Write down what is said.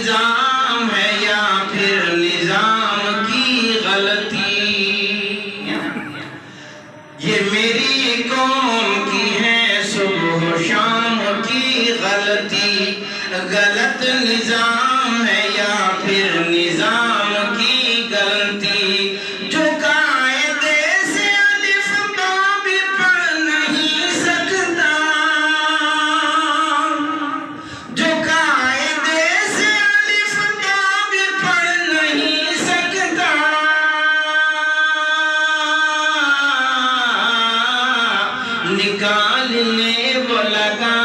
نظام ہے یا پھر نظام کی غلطی؟ یہ میری قوم کی ہے صبح و شام کی غلطی، غلط نظام ہے یا پھر نظام کی غلطی؟ جو قاعدے سے الف با بھی پڑھ نہیں سکتا، جو قاعدے سے الف با بھی پڑھ نہیں سکتا، نکالنے وہ لگا